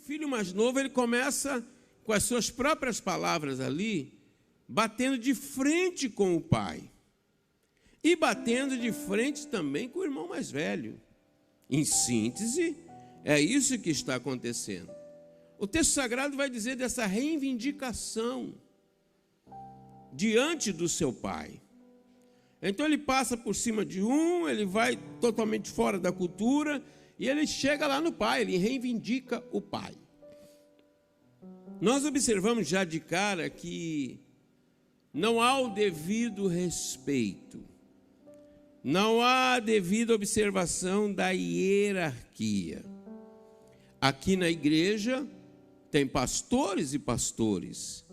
filho mais novo, ele começa com as suas próprias palavras ali, batendo de frente com o pai. E batendo de frente também com o irmão mais velho. Em síntese, é isso que está acontecendo. O texto sagrado vai dizer dessa reivindicação diante do seu pai. Então ele passa por cima de um, ele vai totalmente fora da cultura e ele chega lá no pai, ele reivindica o pai. Nós observamos já de cara que não há o devido respeito, não há devida observação da hierarquia. Aqui na igreja tem pastores e pastores,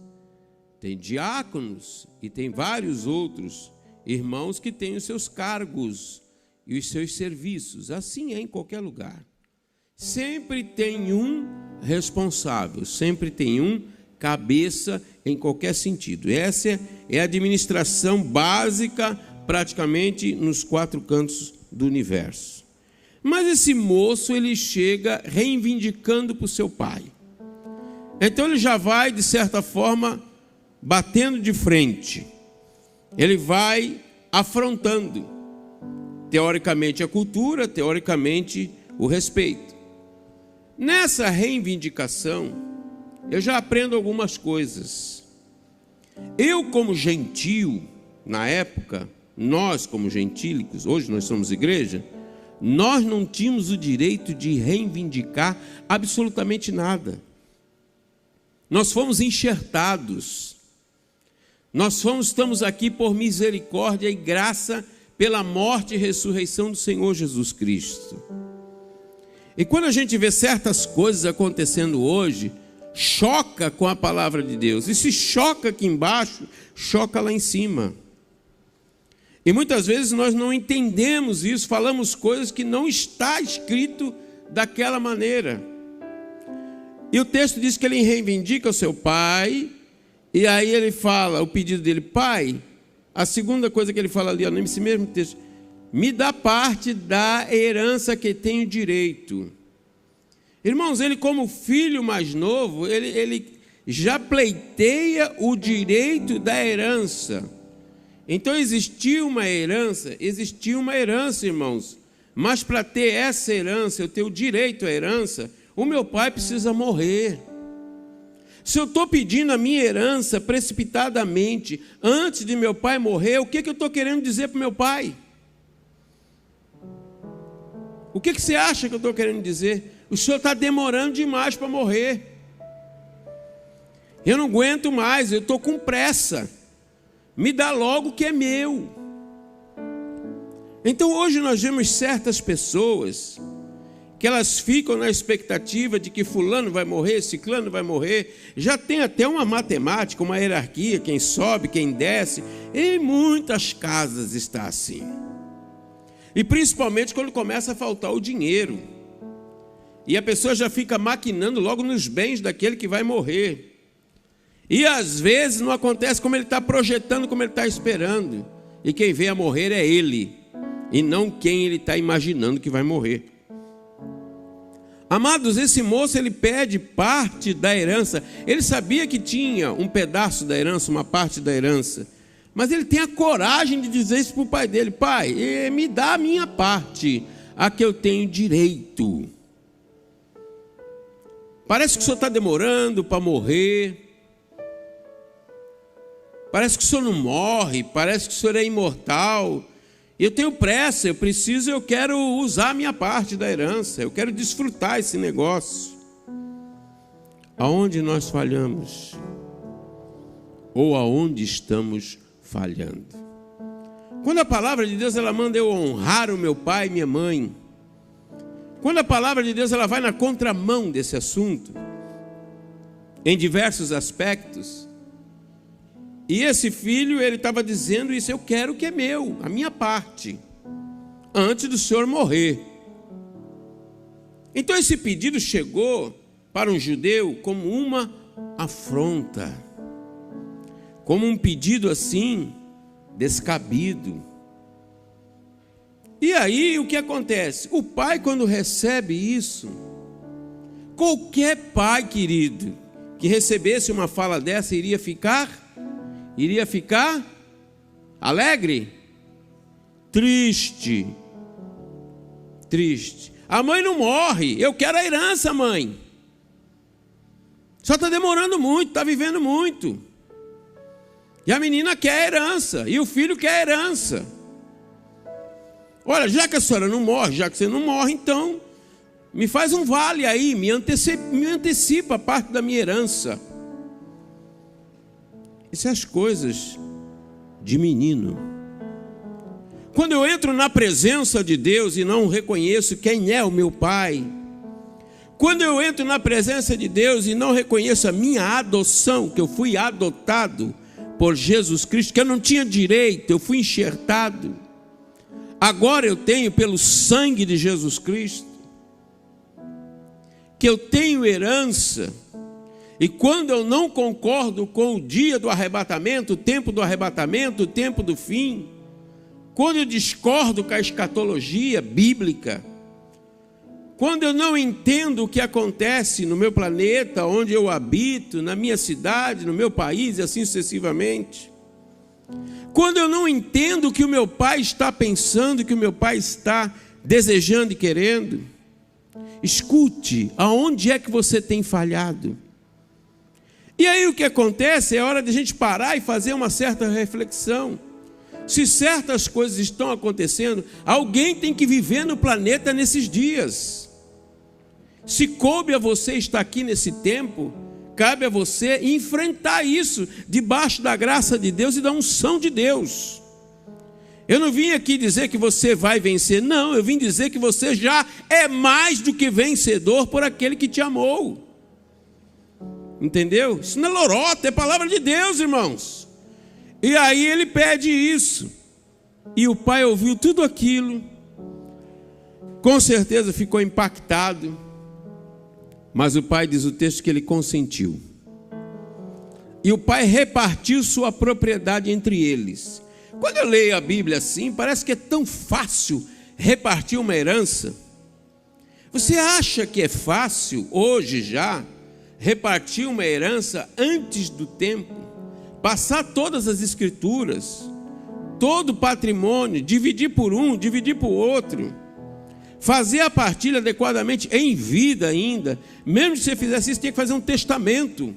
tem diáconos e tem vários outros irmãos que têm os seus cargos e os seus serviços. Assim é em qualquer lugar. Sempre tem um responsável, sempre tem um cabeça em qualquer sentido. Essa é a administração básica praticamente nos 4 cantos do universo. Mas esse moço, ele chega reivindicando para o seu pai. Então ele já vai, de certa forma, batendo de frente. Ele vai afrontando, teoricamente, a cultura, teoricamente, o respeito. Nessa reivindicação, eu já aprendo algumas coisas. Eu, como gentio, na época, nós, como gentílicos, hoje nós somos igreja, nós não tínhamos o direito de reivindicar absolutamente nada. Nós fomos enxertados. Estamos aqui por misericórdia e graça pela morte e ressurreição do Senhor Jesus Cristo. E quando a gente vê certas coisas acontecendo hoje, choca com a palavra de Deus. E se choca aqui embaixo, choca lá em cima. E muitas vezes nós não entendemos isso, falamos coisas que não está escrito daquela maneira. E o texto diz que ele reivindica o seu pai, e aí ele fala, o pedido dele, pai, a segunda coisa que ele fala ali, nesse mesmo texto, me dá parte da herança que tenho direito. Irmãos, ele como filho mais novo, ele já pleiteia o direito da herança. Então existia uma herança, irmãos. Mas para ter essa herança, eu ter o direito à herança, o meu pai precisa morrer. Se eu estou pedindo a minha herança precipitadamente, antes de meu pai morrer, o que eu estou querendo dizer para o meu pai? O que você acha que eu estou querendo dizer? O senhor está demorando demais para morrer. Eu não aguento mais, eu estou com pressa. Me dá logo o que é meu. Então hoje nós vemos certas pessoas que elas ficam na expectativa de que fulano vai morrer, ciclano vai morrer. Já tem até uma matemática, uma hierarquia, quem sobe, quem desce. Em muitas casas está assim. E principalmente quando começa a faltar o dinheiro. E a pessoa já fica maquinando logo nos bens daquele que vai morrer. E às vezes não acontece como ele está projetando, como ele está esperando. E quem vem a morrer é ele, e não quem ele está imaginando que vai morrer. Amados, esse moço, ele pede parte da herança. Ele sabia que tinha um pedaço da herança, uma parte da herança. Mas ele tem a coragem de dizer isso para o pai dele. Pai, me dá a minha parte, a que eu tenho direito. Parece que o senhor está demorando para morrer. Parece que o senhor não morre. Parece que o senhor é imortal. Eu tenho pressa, eu quero usar a minha parte da herança. Eu quero desfrutar esse negócio. Aonde nós falhamos? Ou aonde estamos falhando? Quando a palavra de Deus ela manda eu honrar o meu pai e minha mãe, quando a palavra de Deus ela vai na contramão desse assunto, em diversos aspectos, e esse filho ele estava dizendo isso, eu quero o que é meu, a minha parte, antes do senhor morrer. Então esse pedido chegou para um judeu como uma afronta, como um pedido assim, descabido. E aí o que acontece? O pai, quando recebe isso, Qualquer pai, querido, que recebesse uma fala dessa iria ficar alegre? Triste. A mãe não morre. Eu quero a herança, mãe. Só está demorando muito, está vivendo muito. E a menina quer a herança, e o filho quer a herança. Olha, já que a senhora não morre, já que você não morre, então me faz um vale aí, me antecipa a parte da minha herança. Isso são as coisas de menino. Quando eu entro na presença de Deus e não reconheço quem é o meu Pai, quando eu entro na presença de Deus e não reconheço a minha adoção, que eu fui adotado por Jesus Cristo, que eu não tinha direito, eu fui enxertado, agora eu tenho pelo sangue de Jesus Cristo, que eu tenho herança. E quando eu não concordo com o dia do arrebatamento, o tempo do arrebatamento, o tempo do fim, quando eu discordo com a escatologia bíblica, quando eu não entendo o que acontece no meu planeta, onde eu habito, na minha cidade, no meu país e assim sucessivamente, quando eu não entendo o que o meu pai está pensando, o que o meu pai está desejando e querendo, escute, aonde é que você tem falhado? E aí o que acontece é hora de a gente parar e fazer uma certa reflexão. Se certas coisas estão acontecendo, alguém tem que viver no planeta nesses dias. Se coube a você estar aqui nesse tempo, cabe a você enfrentar isso debaixo da graça de Deus e da unção de Deus. Eu não vim aqui dizer que você vai vencer, não, eu vim dizer que você já é mais do que vencedor por aquele que te amou. Entendeu? Isso não é lorota, é palavra de Deus, irmãos. E aí ele pede isso. E o pai ouviu tudo aquilo. Com certeza ficou impactado. Mas o pai diz o texto que ele consentiu. E o pai repartiu sua propriedade entre eles. Quando eu leio a Bíblia assim, parece que é tão fácil repartir uma herança. Você acha que é fácil, hoje já, repartir uma herança antes do tempo? Passar todas as escrituras, todo o patrimônio, dividir por um, dividir por outro, fazer a partilha adequadamente em vida ainda. Mesmo se você fizesse isso, tinha que fazer um testamento.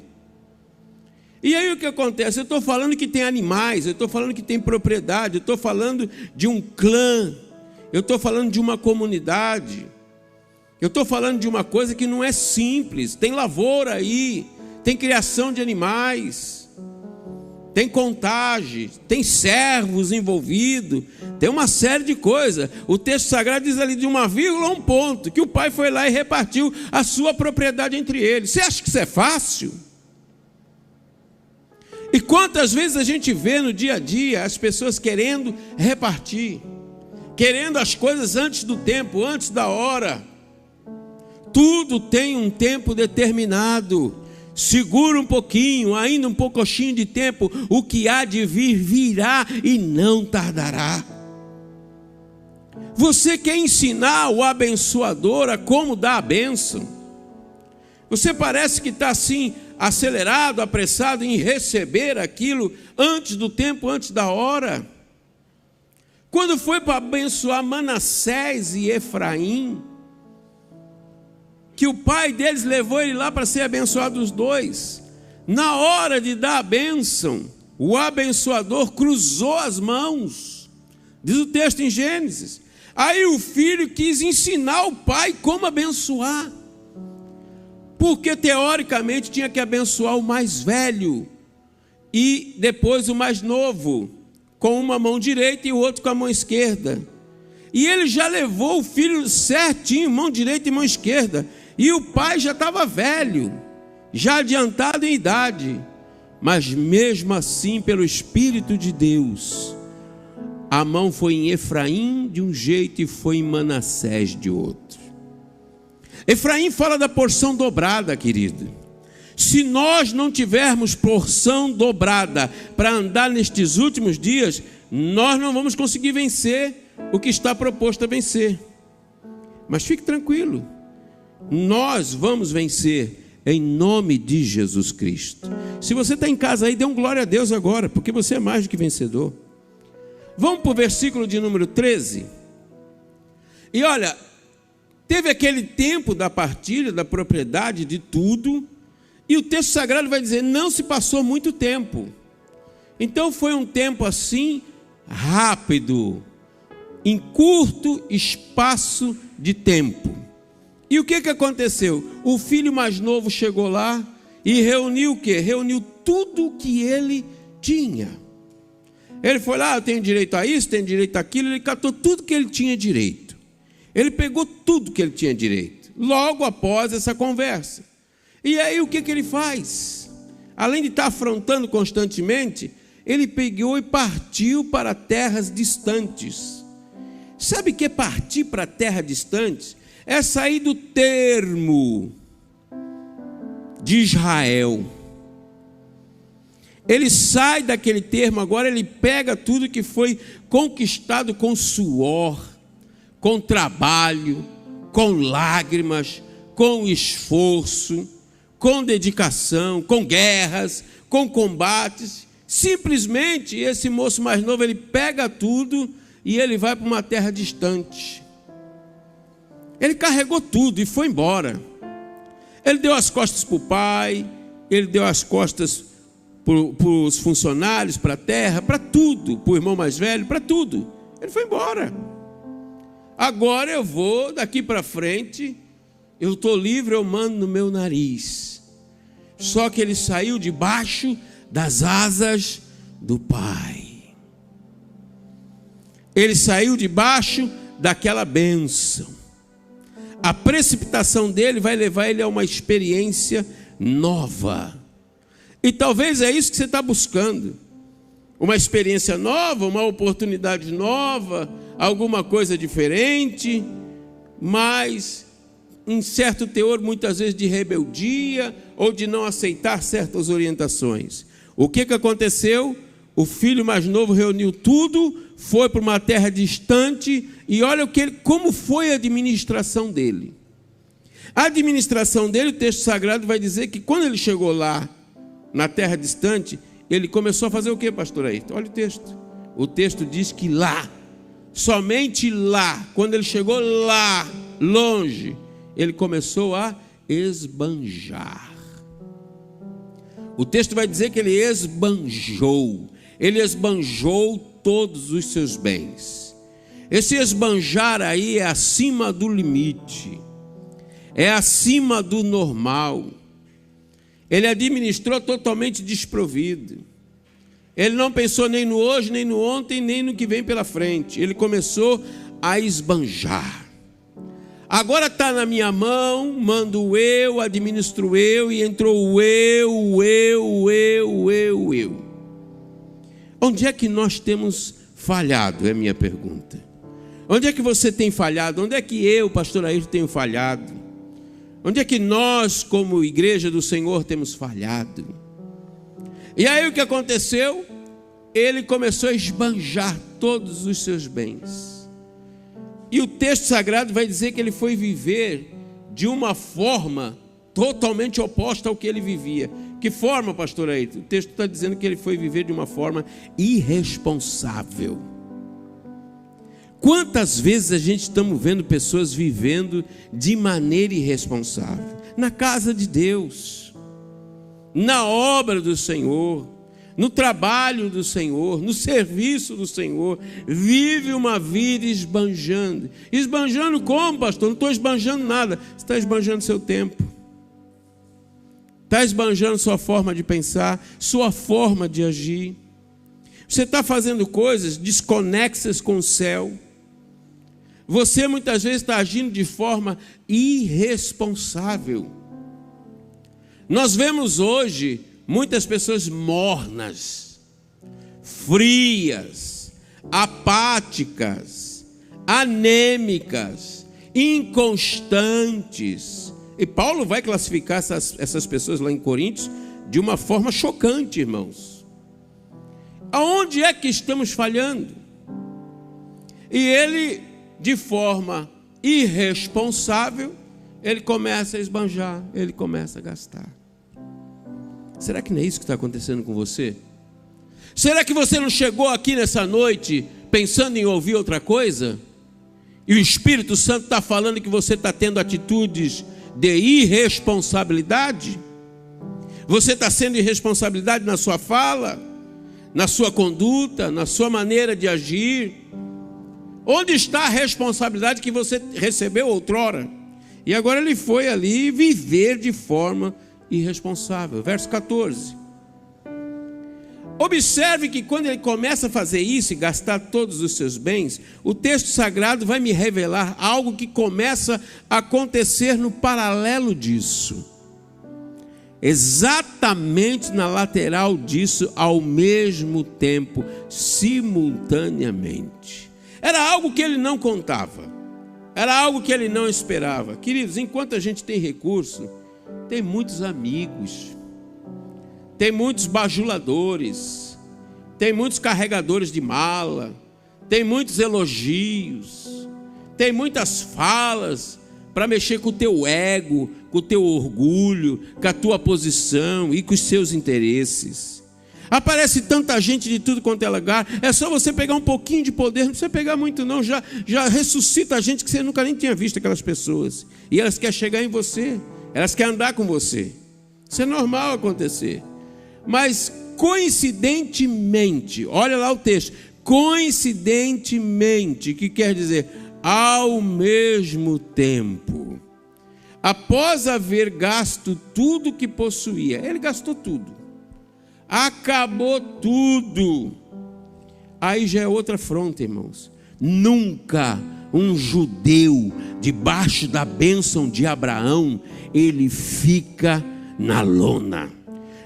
E aí o que acontece? Eu estou falando que tem animais, eu estou falando que tem propriedade, eu estou falando de um clã, eu estou falando de uma comunidade, eu estou falando de uma coisa que não é simples. Tem lavoura aí, tem criação de animais, tem contagem, tem servos envolvidos, tem uma série de coisas. O texto sagrado diz ali de uma vírgula a um ponto, que o pai foi lá e repartiu a sua propriedade entre eles. Você acha que isso é fácil? E quantas vezes a gente vê no dia a dia as pessoas querendo repartir, querendo as coisas antes do tempo, antes da hora. Tudo tem um tempo determinado. Segura um pouquinho, ainda um pouquinho de tempo, o que há de vir, virá e não tardará. Você quer ensinar o abençoador a como dar a bênção? Você parece que está assim, acelerado, apressado em receber aquilo antes do tempo, antes da hora. Quando foi para abençoar Manassés e Efraim, que o pai deles levou ele lá para ser abençoado os dois, na hora de dar a bênção, o abençoador cruzou as mãos, diz o texto em Gênesis. Aí o filho quis ensinar o pai como abençoar, porque teoricamente tinha que abençoar o mais velho e depois o mais novo, com uma mão direita e o outro com a mão esquerda. E ele já levou o filho certinho, mão direita e mão esquerda, e o pai já estava velho, já adiantado em idade, mas mesmo assim, pelo Espírito de Deus, a mão foi em Efraim de um jeito e foi em Manassés de outro. Efraim fala da porção dobrada, querido. Se nós não tivermos porção dobrada para andar nestes últimos dias, nós não vamos conseguir vencer o que está proposto a vencer. Mas fique tranquilo, Nós vamos vencer em nome de Jesus Cristo. Se você está em casa aí, dê um glória a Deus agora, porque você é mais do que vencedor. Vamos para o versículo de número 13. E olha, teve aquele tempo da partilha, da propriedade, de tudo, e o texto sagrado vai dizer, não se passou muito tempo. Então foi um tempo assim, rápido, em curto espaço de tempo. E o que aconteceu? O filho mais novo chegou lá e reuniu o quê? Reuniu tudo o que ele tinha. Ele foi lá, eu tenho direito a isso, tenho direito àquilo, ele catou tudo que ele tinha direito. Ele pegou tudo que ele tinha direito, logo após essa conversa. E aí o que ele faz? Além de estar afrontando constantemente, ele pegou e partiu para terras distantes. Sabe o que é partir para terra distante? É sair do termo de Israel. Ele sai daquele termo, agora ele pega tudo que foi conquistado com suor, com trabalho, com lágrimas, com esforço, com dedicação, com guerras, com combates. Simplesmente esse moço mais novo, ele pega tudo e ele vai para uma terra distante. Ele carregou tudo e foi embora. Ele deu as costas para o pai, ele deu as costas para os funcionários, para a terra, para tudo, para o irmão mais velho, para tudo. Ele foi embora. Agora eu vou, daqui para frente, eu estou livre, eu mando no meu nariz. Só que ele saiu debaixo das asas do pai. Ele saiu debaixo daquela bênção. A precipitação dele vai levar ele a uma experiência nova. E talvez é isso que você está buscando. Uma experiência nova, uma oportunidade nova, alguma coisa diferente, mas um certo teor muitas vezes de rebeldia ou de não aceitar certas orientações. O que aconteceu? O filho mais novo reuniu tudo, foi para uma terra distante e olha como foi a administração dele. A administração dele, o texto sagrado vai dizer que quando ele chegou lá, na terra distante, ele começou a fazer o que, pastor Ayrton? Olha o texto. O texto diz que lá, somente lá, quando ele chegou lá, longe, ele começou a esbanjar. O texto vai dizer que ele esbanjou. Ele esbanjou todos os seus bens. Esse esbanjar aí é acima do limite, é acima do normal. Ele administrou totalmente desprovido. Ele não pensou nem no hoje, nem no ontem, nem no que vem pela frente. Ele começou a esbanjar. Agora está na minha mão, mando eu, administro eu, e entrou o eu. Onde é que nós temos falhado, é a minha pergunta. Onde é que você tem falhado? Onde é que eu, pastor Ayrton, tenho falhado? Onde é que nós, como igreja do Senhor, temos falhado? E aí o que aconteceu? Ele começou a esbanjar todos os seus bens. E o texto sagrado vai dizer que ele foi viver de uma forma totalmente oposta ao que ele vivia. Que forma, pastor Ayrton? O texto está dizendo que ele foi viver de uma forma irresponsável. Quantas vezes a gente estamos vendo pessoas vivendo de maneira irresponsável? Na casa de Deus, na obra do Senhor, no trabalho do Senhor, no serviço do Senhor, vive uma vida esbanjando. Esbanjando como, pastor? Não estou esbanjando nada. Você está esbanjando seu tempo. Está esbanjando sua forma de pensar, sua forma de agir. Você está fazendo coisas desconexas com o céu. Você muitas vezes está agindo de forma irresponsável. Nós vemos hoje muitas pessoas mornas, frias, apáticas, anêmicas, inconstantes. E Paulo vai classificar essas pessoas lá em Coríntios de uma forma chocante, irmãos. Aonde é que estamos falhando? E ele, de forma irresponsável, ele começa a esbanjar, ele começa a gastar. Será que não é isso que está acontecendo com você? Será que você não chegou aqui nessa noite pensando em ouvir outra coisa? E o Espírito Santo está falando que você está tendo atitudes de irresponsabilidade? Você está sendo irresponsabilidade na sua fala, na sua conduta, na sua maneira de agir? Onde está a responsabilidade que você recebeu outrora? E agora ele foi ali viver de forma irresponsável. Verso 14. Observe que quando ele começa a fazer isso e gastar todos os seus bens, o texto sagrado vai me revelar algo que começa a acontecer no paralelo disso. Exatamente na lateral disso, ao mesmo tempo, simultaneamente. Era algo que ele não contava, era algo que ele não esperava. Queridos, enquanto a gente tem recurso, tem muitos amigos, tem muitos bajuladores, tem muitos carregadores de mala, tem muitos elogios, tem muitas falas para mexer com o teu ego, com o teu orgulho, com a tua posição e com os seus interesses. Aparece tanta gente de tudo quanto é lugar. É só você pegar um pouquinho de poder, não precisa pegar muito não, já ressuscita a gente que você nunca nem tinha visto, aquelas pessoas. E elas querem chegar em você, elas querem andar com você. Isso é normal acontecer. Mas coincidentemente, olha lá o texto, coincidentemente, que quer dizer ao mesmo tempo, após haver gasto tudo que possuía, ele gastou tudo, acabou tudo. Aí já é outra afronta, irmãos. Nunca um judeu debaixo da bênção de Abraão, ele fica na lona.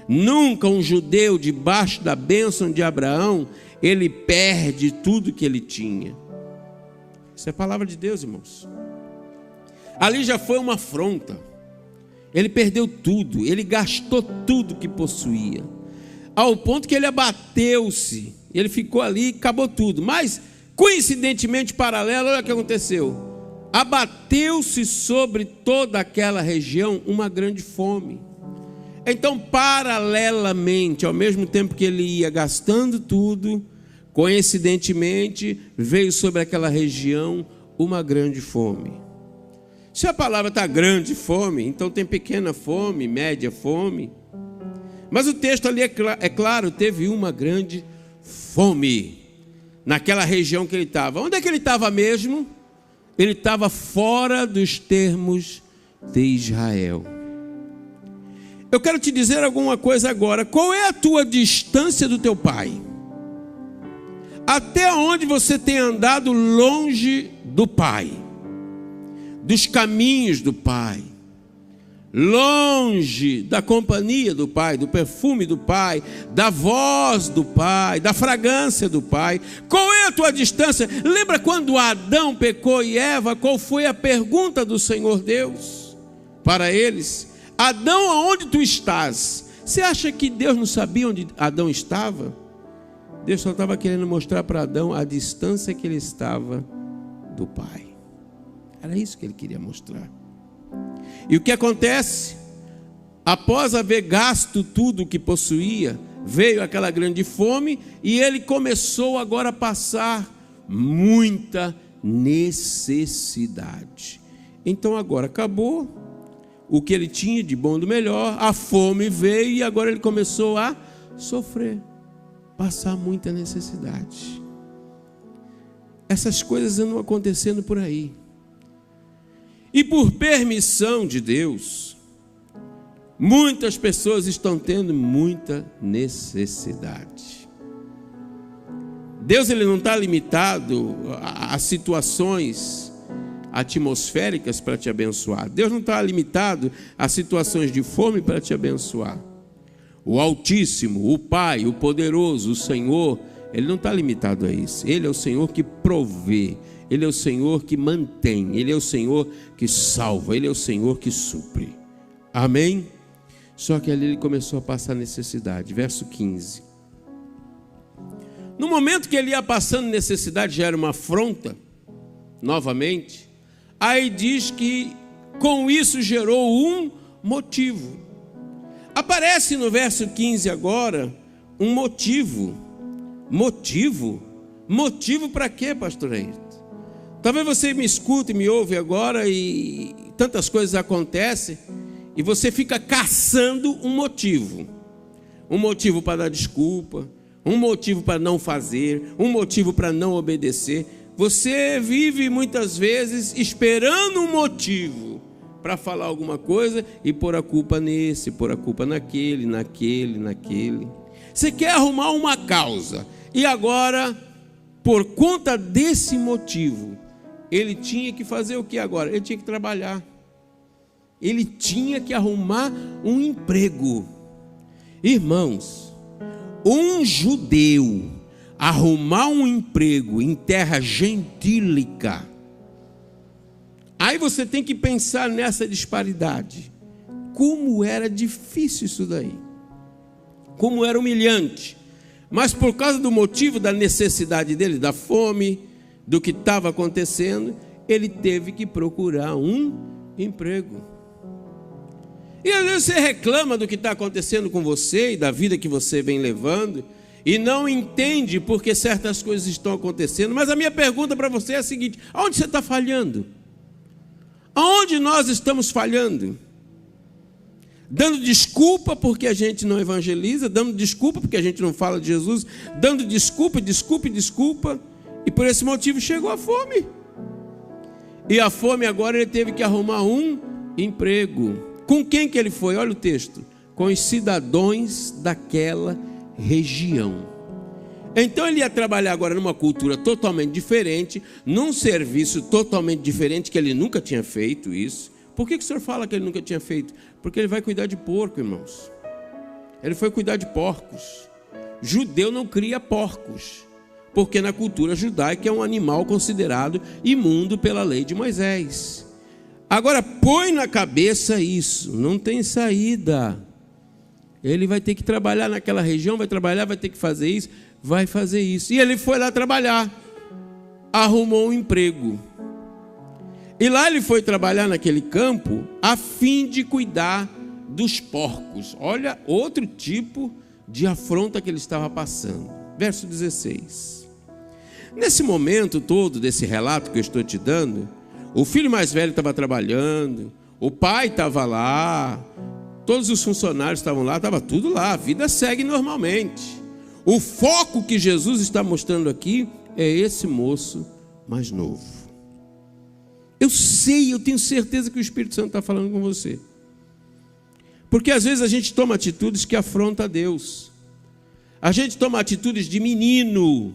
Nunca um judeu debaixo da bênção de Abraão, ele perde tudo que ele tinha. Isso é a palavra de Deus, irmãos. Ali já foi uma afronta. Ele perdeu tudo, ele gastou tudo que possuía, ao ponto que ele abateu-se, ele ficou ali e acabou tudo. Mas, coincidentemente, paralelo, olha o que aconteceu. Abateu-se sobre toda aquela região uma grande fome. Então, paralelamente, ao mesmo tempo que ele ia gastando tudo, coincidentemente, veio sobre aquela região uma grande fome. Se a palavra está grande fome, então tem pequena fome, média fome. Mas o texto ali é claro, teve uma grande fome naquela região que ele estava. Onde é que ele estava mesmo? Ele estava fora dos termos de Israel. Eu quero te dizer alguma coisa agora. Qual é a tua distância do teu pai? Até onde você tem andado longe do pai, dos caminhos do pai, longe da companhia do pai, do perfume do pai, da voz do pai, da fragrância do pai? Qual é a tua distância? Lembra quando Adão pecou e Eva? Qual foi a pergunta do Senhor Deus para eles? Adão, aonde tu estás? Você acha que Deus não sabia onde Adão estava? Deus só estava querendo mostrar para Adão a distância que ele estava do pai. Era isso que ele queria mostrar. E o que acontece? Após haver gasto tudo o que possuía, veio aquela grande fome e ele começou agora a passar muita necessidade. Então agora acabou o que ele tinha de bom e do melhor, a fome veio e agora ele começou a sofrer, passar muita necessidade. Essas coisas andam acontecendo por aí. E por permissão de Deus, muitas pessoas estão tendo muita necessidade. Deus, ele não está limitado a situações atmosféricas para te abençoar. Deus não está limitado a situações de fome para te abençoar. O Altíssimo, o Pai, o Poderoso, o Senhor, ele não está limitado a isso. Ele é o Senhor que provê, ele é o Senhor que mantém, ele é o Senhor que salva, ele é o Senhor que supre. Amém? Só que ali ele começou a passar necessidade. Verso 15. No momento que ele ia passando necessidade, já era uma afronta, novamente. Aí diz que Com isso gerou um motivo. Aparece no verso 15 agora um motivo. Motivo? Motivo para quê, pastor Ayrton? Talvez você me escute e me ouve agora e tantas coisas acontecem e você fica caçando um motivo. Um motivo para dar desculpa, um motivo para não fazer, um motivo para não obedecer. Você vive muitas vezes esperando um motivo para falar alguma coisa e pôr a culpa nesse, pôr a culpa naquele. Você quer arrumar uma causa e agora, por conta desse motivo, ele tinha que fazer o que agora? Ele tinha que trabalhar. Ele tinha que arrumar um emprego. Irmãos, um judeu arrumar um emprego em terra gentílica, aí você tem que pensar nessa disparidade. Como era difícil isso daí. Como era humilhante. Mas por causa do motivo da necessidade dele, da fome, do que estava acontecendo, ele teve que procurar um emprego. E às vezes você reclama do que está acontecendo com você e da vida que você vem levando e não entende porque certas coisas estão acontecendo. Mas a minha pergunta para você é a seguinte: aonde você está falhando? Aonde nós estamos falhando? Dando desculpa porque a gente não evangeliza, dando desculpa porque a gente não fala de Jesus, dando desculpa, e por esse motivo chegou a fome. E a fome agora ele teve que arrumar um emprego. Com quem que ele foi? Olha o texto. Com os cidadãos daquela região. Então ele ia trabalhar agora numa cultura totalmente diferente, num serviço totalmente diferente, que ele nunca tinha feito isso. Por que o senhor fala que ele nunca tinha feito? Porque ele vai cuidar de porco, irmãos. Ele foi cuidar de porcos. Judeu não cria porcos, porque na cultura judaica é um animal considerado imundo pela lei de Moisés. Agora põe na cabeça isso, não tem saída. Ele vai ter que trabalhar naquela região, vai ter que fazer isso, vai fazer isso. E ele foi lá trabalhar, arrumou um emprego. E lá ele foi trabalhar naquele campo a fim de cuidar dos porcos. Olha outro tipo de afronta que ele estava passando. Verso 16. Nesse momento todo desse relato que eu estou te dando, o filho mais velho estava trabalhando, o pai estava lá, todos os funcionários estavam lá, estava tudo lá, a vida segue normalmente. O foco que Jesus está mostrando aqui é esse moço mais novo. Eu sei, eu tenho certeza que o Espírito Santo está falando com você. Porque às vezes a gente toma atitudes que afrontam a Deus. A gente toma atitudes de menino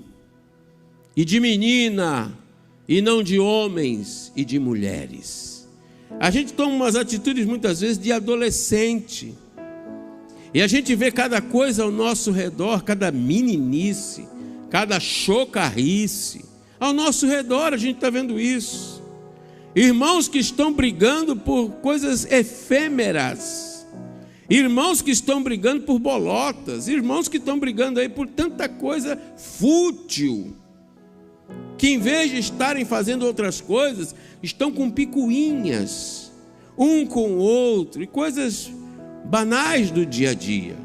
e de menina, e não de homens e de mulheres. A gente toma umas atitudes muitas vezes de adolescente. E a gente vê cada coisa ao nosso redor, cada meninice, cada chocarrice. Ao nosso redor a gente está vendo isso. Irmãos que estão brigando por coisas efêmeras. Irmãos que estão brigando por bolotas. Irmãos que estão brigando aí por tanta coisa fútil, que em vez de estarem fazendo outras coisas, estão com picuinhas, um com o outro, e coisas banais do dia a dia.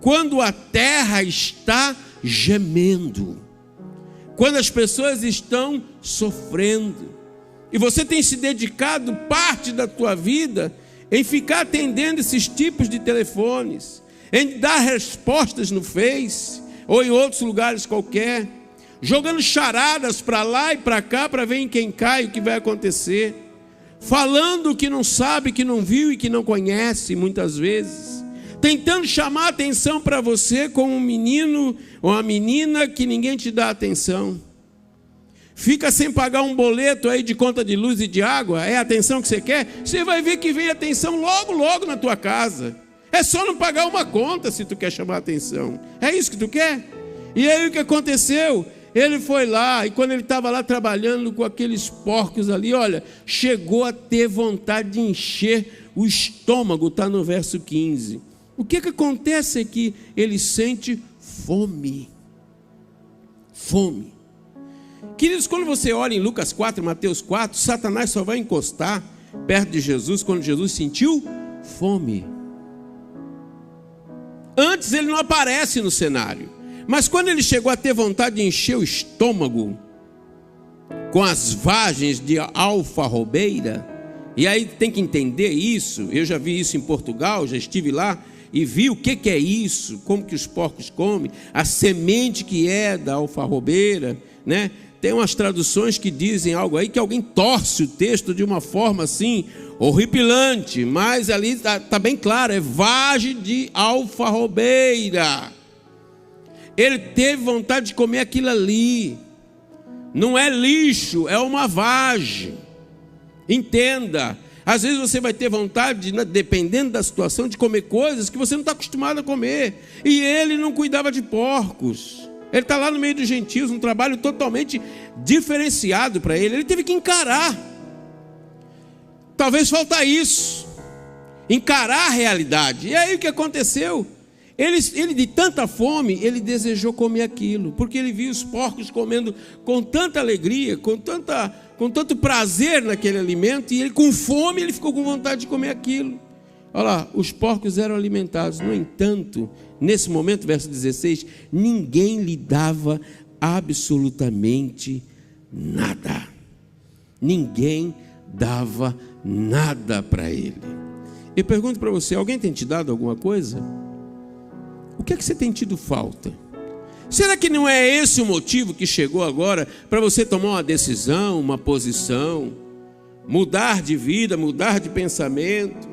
Quando a terra está gemendo, quando as pessoas estão sofrendo, e você tem se dedicado parte da tua vida em ficar atendendo esses tipos de telefones, em dar respostas no Face, ou em outros lugares qualquer, jogando charadas para lá e para cá, para ver em quem cai, o que vai acontecer, falando o que não sabe, que não viu e que não conhece muitas vezes, tentando chamar atenção para você como um menino ou uma menina que ninguém te dá atenção. Fica sem pagar um boleto aí de conta de luz e de água, é a atenção que você quer? Você vai ver que vem atenção logo na tua casa. É só não pagar uma conta se tu quer chamar atenção. É isso que tu quer? E aí o que aconteceu? Ele foi lá, e quando ele estava lá trabalhando com aqueles porcos ali, olha, chegou a ter vontade de encher o estômago, está no verso 15. O que acontece é que ele sente fome. Fome. Queridos, quando você olha em Lucas 4, Mateus 4, Satanás só vai encostar perto de Jesus quando Jesus sentiu fome. Antes ele não aparece no cenário, mas quando ele chegou a ter vontade de encher o estômago com as vagens de alfarrobeira, e aí tem que entender isso. Eu já vi isso em Portugal, já estive lá e vi o que é isso, como que os porcos comem, a semente que é da alfarrobeira, né? Tem umas traduções que dizem algo aí que alguém torce o texto de uma forma assim horripilante, mas ali está bem claro, é vagem de alfarrobeira. Ele teve vontade de comer aquilo ali. Não é lixo, é uma vagem. Entenda, às vezes você vai ter vontade, dependendo da situação, de comer coisas que você não está acostumado a comer. E ele não cuidava de porcos. Ele está lá no meio dos gentios, um trabalho totalmente diferenciado para ele. Ele teve que encarar. Talvez falta isso, encarar a realidade. E aí o que aconteceu? Ele de tanta fome, ele desejou comer aquilo, porque ele viu os porcos comendo com tanta alegria, com tanto prazer naquele alimento, e ele com fome, ele ficou com vontade de comer aquilo. Olha lá, os porcos eram alimentados. No entanto, nesse momento, verso 16, ninguém lhe dava absolutamente nada. Ninguém dava nada para ele. Eu pergunto para você, alguém tem te dado alguma coisa? O que é que você tem tido falta? Será que não é esse o motivo que chegou agora para você tomar uma decisão, uma posição, mudar de vida, mudar de pensamento,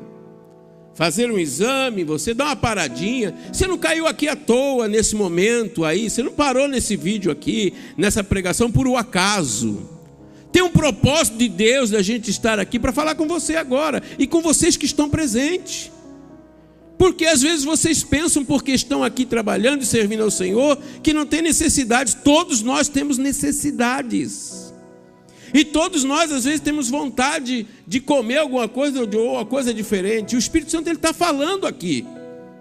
fazer um exame, você dá uma paradinha? Você não caiu aqui à toa nesse momento aí, você não parou nesse vídeo aqui, nessa pregação por um acaso. Tem um propósito de Deus da gente estar aqui para falar com você agora e com vocês que estão presentes. Porque às vezes vocês pensam, porque estão aqui trabalhando e servindo ao Senhor, que não tem necessidades. Todos nós temos necessidades. E todos nós às vezes temos vontade de comer alguma coisa ou uma coisa diferente. O Espírito Santo está falando aqui.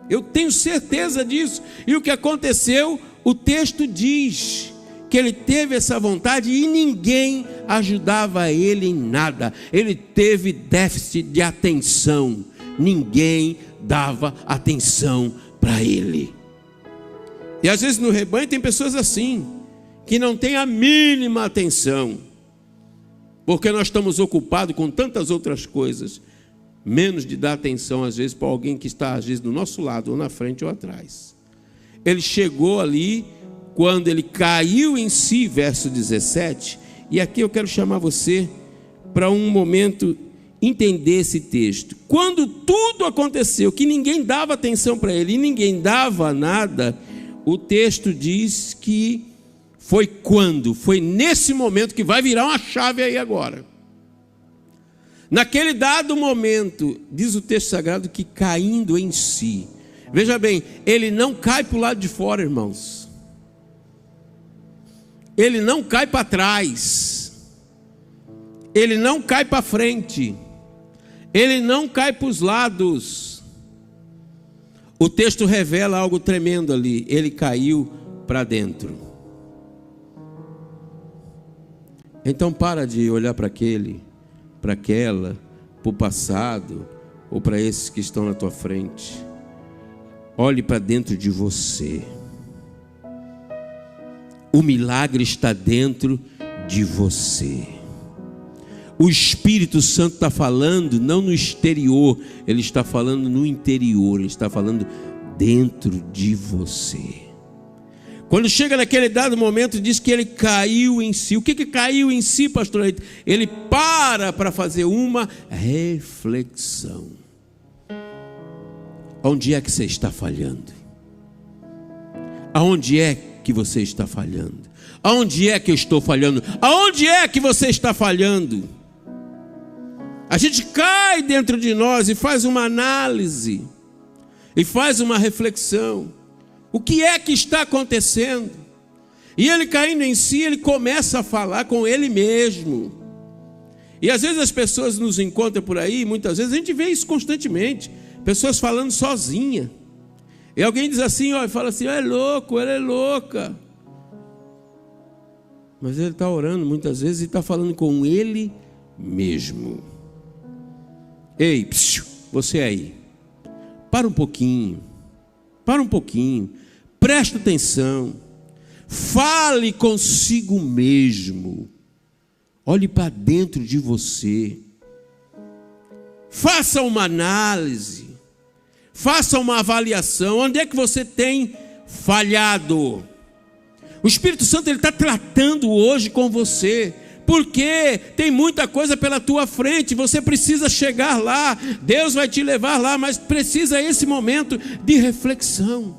Eu tenho certeza disso. E o que aconteceu, o texto diz que ele teve essa vontade e ninguém ajudava ele em nada. Ele teve déficit de atenção. Ninguém dava atenção para ele. E às vezes no rebanho tem pessoas assim, que não têm a mínima atenção, porque nós estamos ocupados com tantas outras coisas, menos de dar atenção às vezes para alguém que está às vezes do nosso lado, ou na frente ou atrás. Ele chegou ali, quando ele caiu em si, verso 17, e aqui eu quero chamar você para um momento entender esse texto. Quando tudo aconteceu, que ninguém dava atenção para ele e ninguém dava nada, o texto diz que foi quando? Foi nesse momento que vai virar uma chave aí agora. Naquele dado momento, diz o texto sagrado que caindo em si. Veja bem, ele não cai para o lado de fora, irmãos. Ele não cai para trás. Ele não cai para frente. Ele não cai para os lados. O texto revela algo tremendo ali. Ele caiu para dentro. Então para de olhar para aquele, para aquela, para o passado, ou para esses que estão na tua frente. Olhe para dentro de você. O milagre está dentro de você. O Espírito Santo está falando não no exterior, ele está falando no interior, ele está falando dentro de você. Quando chega naquele dado momento, diz que ele caiu em si. O que caiu em si, pastor? Ele para fazer uma reflexão. Onde é que você está falhando? Aonde é que você está falhando? Aonde é que eu estou falhando? Aonde é que você está falhando? A gente cai dentro de nós e faz uma análise, e faz uma reflexão. O que é que está acontecendo? E ele caindo em si, ele começa a falar com ele mesmo. E às vezes as pessoas nos encontram por aí, muitas vezes a gente vê isso constantemente. Pessoas falando sozinha. E alguém diz assim, ó, e fala assim, é louco, ela é louca. Mas ele está orando muitas vezes e está falando com ele mesmo. Ei, psiu, você aí, para um pouquinho, presta atenção, fale consigo mesmo, olhe para dentro de você, faça uma análise, faça uma avaliação, onde é que você tem falhado? O Espírito Santo ele está tratando hoje com você, porque tem muita coisa pela tua frente, você precisa chegar lá, Deus vai te levar lá, mas precisa esse momento de reflexão.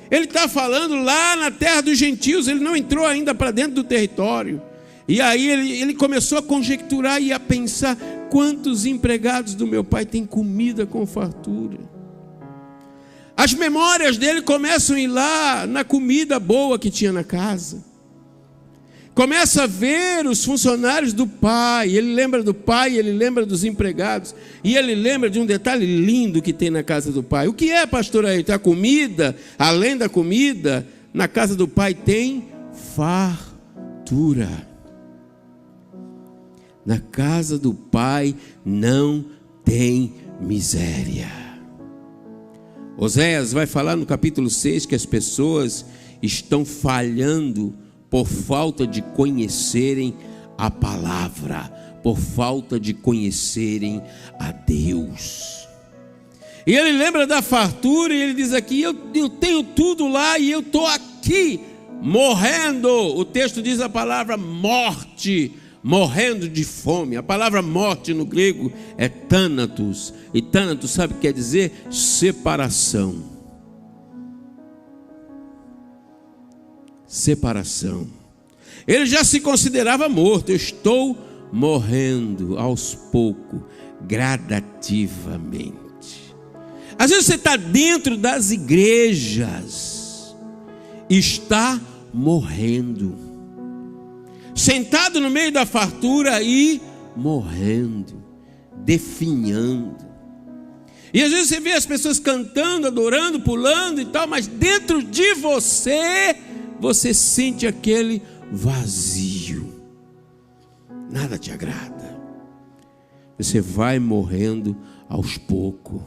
Ele está falando lá na terra dos gentios, ele não entrou ainda para dentro do território, e aí ele começou a conjecturar e a pensar, quantos empregados do meu pai têm comida com fartura? As memórias dele começam a ir lá na comida boa que tinha na casa. Começa a ver os funcionários do pai, ele lembra do pai, ele lembra dos empregados, e ele lembra de um detalhe lindo que tem na casa do pai. O que é, pastor Ayrton? A comida, além da comida, na casa do pai tem fartura. Na casa do pai não tem miséria. Oséias vai falar no capítulo 6 que as pessoas estão falhando por falta de conhecerem a palavra, por falta de conhecerem a Deus. E ele lembra da fartura e ele diz aqui, eu tenho tudo lá e eu estou aqui morrendo. O texto diz a palavra morte, morrendo de fome. A palavra morte no grego é thanatos, e thanatos sabe o que quer dizer? Separação. Separação. Ele já se considerava morto. Eu estou morrendo aos poucos, gradativamente. Às vezes você está dentro das igrejas, está morrendo, sentado no meio da fartura e morrendo, definhando. E às vezes você vê as pessoas cantando, adorando, pulando e tal, mas dentro de você sente aquele vazio, nada te agrada. Você vai morrendo aos poucos.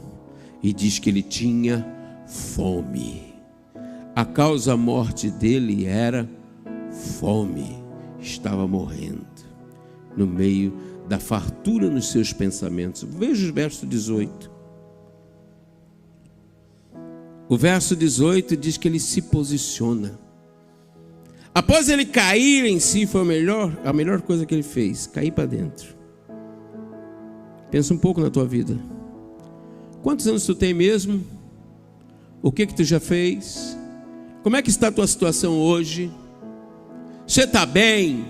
E diz que ele tinha fome. A causa da morte dele era fome. Estava morrendo no meio da fartura nos seus pensamentos. Veja o verso 18. O verso 18 diz que ele se posiciona. Após ele cair em si, foi a melhor coisa que ele fez, cair para dentro. Pensa um pouco na tua vida. Quantos anos tu tem mesmo? O que tu já fez? Como é que está a tua situação hoje? Você está bem?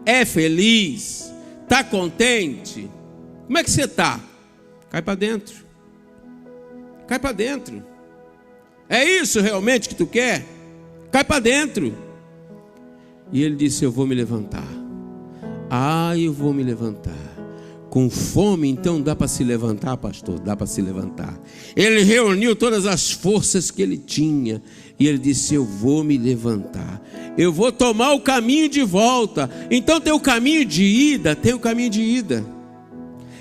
É feliz? Está contente? Como é que você está? Cai para dentro. Cai para dentro. É isso realmente que tu quer? Cai para dentro. E ele disse, eu vou me levantar. Eu vou me levantar. Com fome, então dá para se levantar, pastor? Dá para se levantar. Ele reuniu todas as forças que ele tinha. E ele disse, eu vou me levantar. Eu vou tomar o caminho de volta. Então tem o caminho de ida, tem o caminho de ida.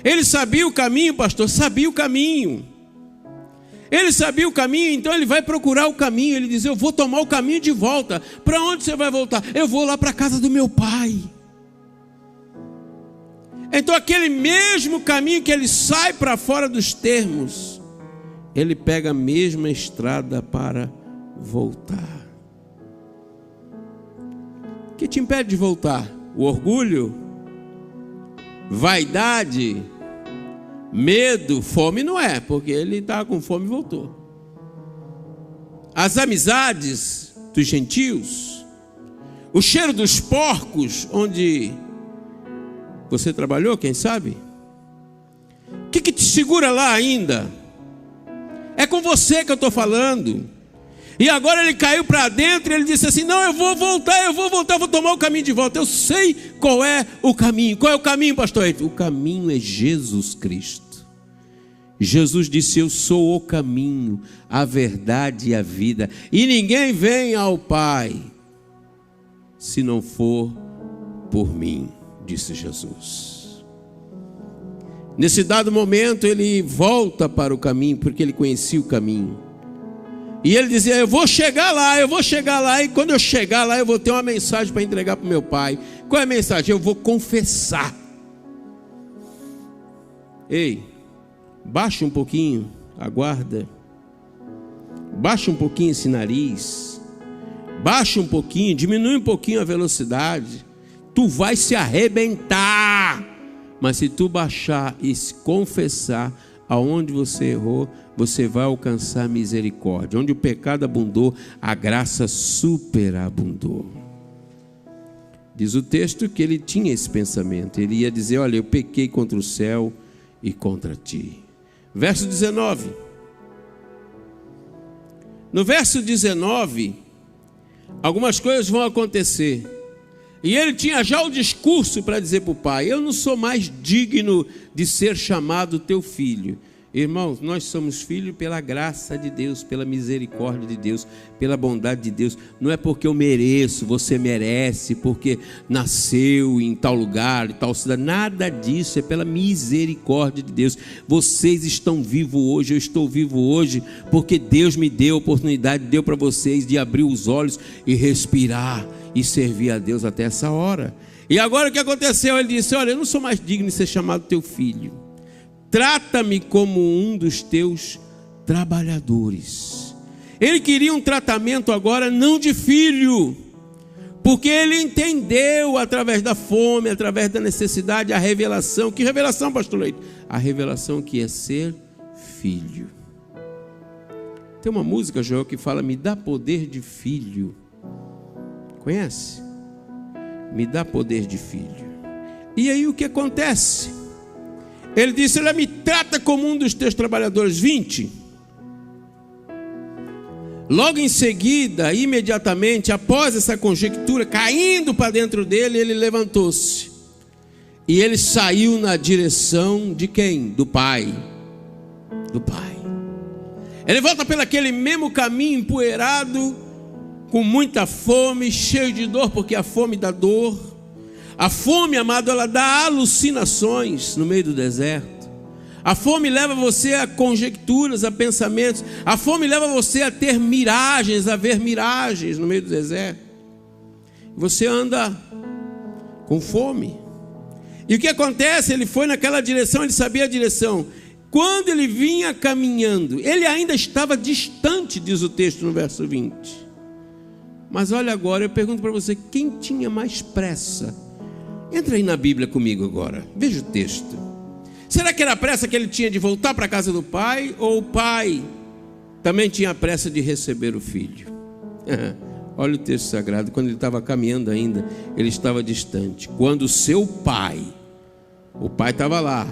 Ele sabia o caminho, pastor? Sabia o caminho. Ele sabia o caminho, então ele vai procurar o caminho. Ele diz, eu vou tomar o caminho de volta. Para onde você vai voltar? Eu vou lá para a casa do meu pai. Então aquele mesmo caminho que ele sai para fora dos termos, ele pega a mesma estrada para voltar. O que te impede de voltar? O orgulho? Vaidade? Medo? Fome não é, porque ele estava com fome e voltou. As amizades dos gentios? O cheiro dos porcos, onde você trabalhou, quem sabe? O que te segura lá ainda? É com você que eu estou falando. E agora ele caiu para dentro e ele disse assim, não, eu vou voltar, vou tomar o caminho de volta. Eu sei qual é o caminho. Qual é o caminho, pastor Ayrton? O caminho é Jesus Cristo. Jesus disse, eu sou o caminho, a verdade e a vida. E ninguém vem ao Pai se não for por mim, disse Jesus. Nesse dado momento ele volta para o caminho, porque ele conhecia o caminho. E ele dizia: eu vou chegar lá, e quando eu chegar lá eu vou ter uma mensagem para entregar para o meu pai. Qual é a mensagem? Eu vou confessar. Ei, baixa um pouquinho a guarda, baixa um pouquinho esse nariz, baixa um pouquinho, diminui um pouquinho a velocidade. Tu vai se arrebentar, mas se tu baixar e se confessar aonde você errou, você vai alcançar misericórdia. Onde o pecado abundou, a graça superabundou. Diz o texto que ele tinha esse pensamento. Ele ia dizer: olha, eu pequei contra o céu e contra ti. Verso 19. No verso 19, algumas coisas vão acontecer. E ele tinha já o discurso para dizer para o pai: eu não sou mais digno de ser chamado teu filho. Irmãos, nós somos filhos pela graça de Deus, pela misericórdia de Deus, pela bondade de Deus. Não é porque eu mereço, você merece, porque nasceu em tal lugar, em tal cidade. Nada disso, é pela misericórdia de Deus. Vocês estão vivos hoje, eu estou vivo hoje, porque Deus me deu a oportunidade, deu para vocês de abrir os olhos e respirar e servir a Deus até essa hora. E agora o que aconteceu? Ele disse: olha, eu não sou mais digno de ser chamado teu filho. Trata-me como um dos teus trabalhadores. Ele queria um tratamento agora não de filho, porque ele entendeu através da fome, através da necessidade, a revelação. Que revelação, pastor Leite? A revelação que é ser filho. Tem uma música, Joel, que fala: me dá poder de filho. Conhece? Me dá poder de filho. E aí o que acontece? Ele disse: ela me trata como um dos teus trabalhadores. 20. Logo em seguida, imediatamente, após essa conjectura caindo para dentro dele, ele levantou-se. E ele saiu na direção de quem? Do pai. Do pai. Ele volta pelo aquele mesmo caminho empoeirado, com muita fome, cheio de dor, porque a fome dá dor. A fome, amado, ela dá alucinações no meio do deserto. A fome leva você a conjecturas, a pensamentos. A fome leva você a ter miragens, a ver miragens no meio do deserto. Você anda com fome. E o que acontece? Ele foi naquela direção, ele sabia a direção. Quando ele vinha caminhando, ele ainda estava distante, diz o texto no verso 20. Mas olha agora, eu pergunto para você: quem tinha mais pressa? Entra aí na Bíblia comigo agora, veja o texto. Será que era a pressa que ele tinha de voltar para a casa do pai? Ou o pai também tinha a pressa de receber o filho? Olha o texto sagrado. Quando ele estava caminhando ainda, ele estava distante. Quando o seu pai, o pai estava lá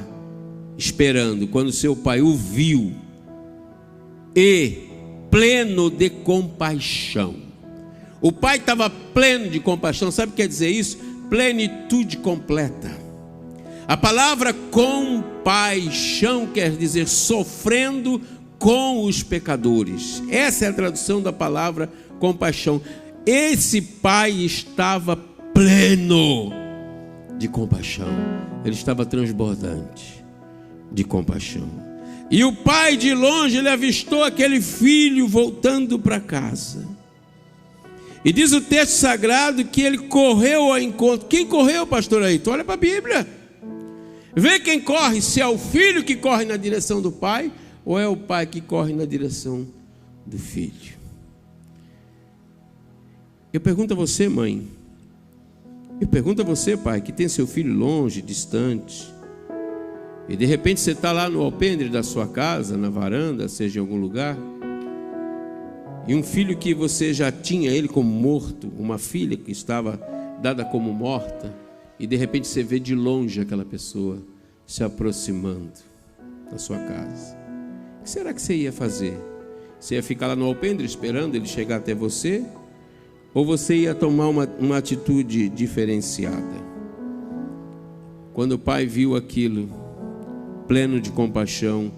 esperando. Quando o seu pai o viu, e pleno de compaixão. O pai estava pleno de compaixão. Sabe o que quer dizer isso? Plenitude completa. A palavra compaixão quer dizer sofrendo com os pecadores. Essa é a tradução da palavra compaixão. Esse pai estava pleno de compaixão. Ele estava transbordante de compaixão. E o pai, de longe, ele avistou aquele filho voltando para casa. E diz o texto sagrado que ele correu ao encontro. Quem correu, pastor Aito? Olha para a Bíblia. Vê quem corre, se é o filho que corre na direção do pai, ou é o pai que corre na direção do filho. Eu pergunto a você, mãe. Eu pergunto a você, pai, que tem seu filho longe, distante. E de repente você está lá no alpendre da sua casa, na varanda, seja em algum lugar. E um filho que você já tinha ele como morto, uma filha que estava dada como morta, e de repente você vê de longe aquela pessoa se aproximando da sua casa. O que será que você ia fazer? Você ia ficar lá no alpendre esperando ele chegar até você? Ou você ia tomar uma atitude diferenciada? Quando o pai viu aquilo, pleno de compaixão,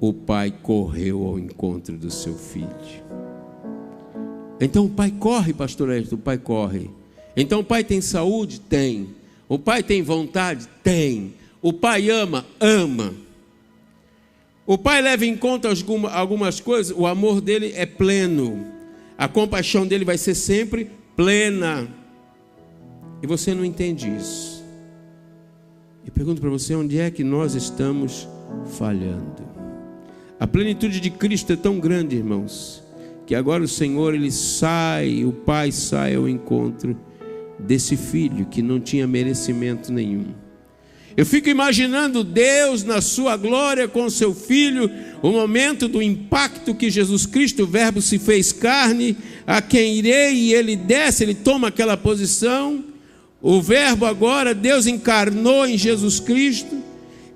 o pai correu ao encontro do seu filho. Então o pai corre, pastor Ayrton, o pai corre. Então o pai tem saúde? Tem. O pai tem vontade? Tem. O Pai ama. O Pai leva em conta algumas coisas. O amor dele é pleno. A compaixão dele vai ser sempre plena. E você não entende isso. Eu pergunto para você, onde é que nós estamos falhando? A plenitude de Cristo é tão grande, irmãos, que agora o Senhor, o Pai sai ao encontro desse filho que não tinha merecimento nenhum. Eu fico imaginando Deus na sua glória com seu filho, o momento do impacto que Jesus Cristo, o Verbo se fez carne, a quem irei, e ele desce, ele toma aquela posição. O Verbo agora, Deus encarnou em Jesus Cristo,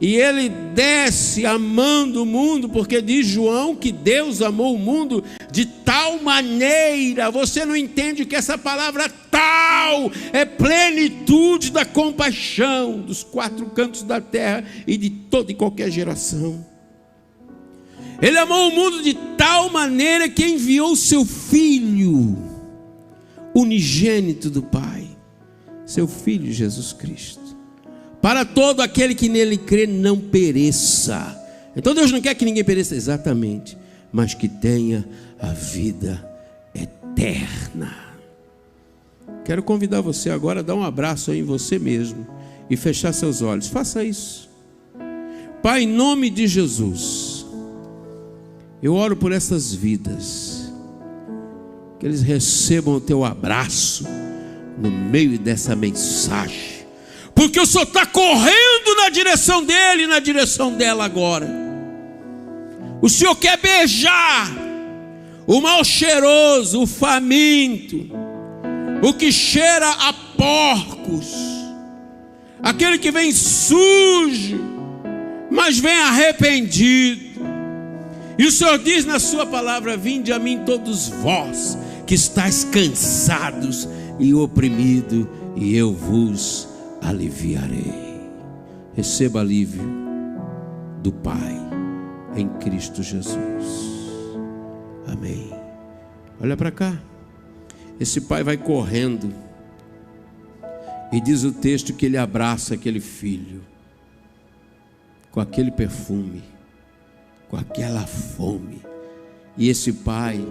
e ele desce amando o mundo, porque diz João que Deus amou o mundo de tal maneira. Você não entende que essa palavra tal é plenitude da compaixão dos quatro cantos da terra e de toda e qualquer geração. Ele amou o mundo de tal maneira que enviou o seu Filho unigênito do Pai, seu Filho Jesus Cristo, para todo aquele que nele crê não pereça. Então Deus não quer que ninguém pereça, exatamente, mas que tenha a vida eterna. Quero convidar você agora a dar um abraço aí em você mesmo e fechar seus olhos. Faça isso. Pai, em nome de Jesus, eu oro por essas vidas, que eles recebam o teu abraço no meio dessa mensagem, porque o Senhor está correndo na direção dele e na direção dela agora. O Senhor quer beijar o mal cheiroso, o faminto, o que cheira a porcos, aquele que vem sujo, mas vem arrependido. E o Senhor diz na sua palavra: vinde a mim todos vós que estáis cansados e oprimidos, e eu vos aliviarei. Receba alívio do Pai em Cristo Jesus. Amém. Olha para cá. Esse pai vai correndo, e diz o texto que ele abraça aquele filho com aquele perfume, com aquela fome. E esse pai,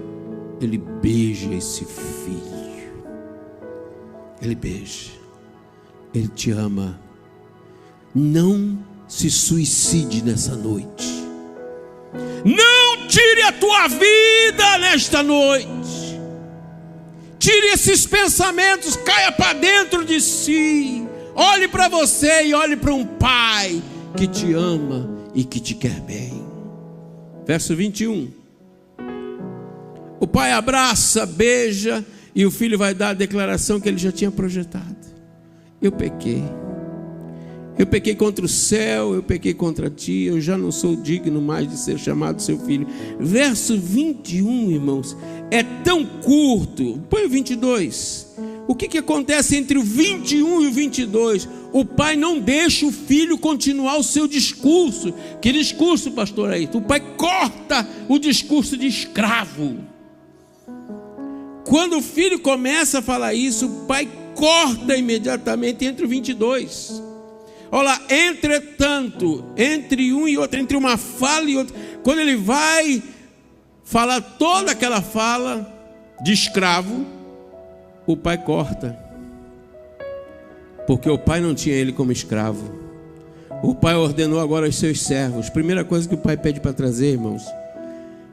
ele beija esse filho. Ele beija. Ele te ama. Não se suicide nessa noite. Não tire a tua vida nesta noite. Tire esses pensamentos, caia para dentro de si. Olhe para você e olhe para um pai que te ama e que te quer bem. Verso 21. O pai abraça, beija, e o filho vai dar a declaração que ele já tinha projetado. Eu pequei. Eu pequei contra o céu, eu pequei contra ti, eu já não sou digno mais de ser chamado seu filho. Verso 21, irmãos, é tão curto. Põe o 22. O que acontece entre o 21 e o 22? O pai não deixa o filho continuar o seu discurso. Que discurso, pastor Ayrton? O pai corta o discurso de escravo. Quando o filho começa a falar isso, o pai corta imediatamente entre o 22. Olha lá, entretanto, entre um e outro, entre uma fala e outra, quando ele vai falar toda aquela fala de escravo, o pai corta, porque o pai não tinha ele como escravo. O pai ordenou agora aos seus servos. Primeira coisa que o pai pede para trazer, irmãos,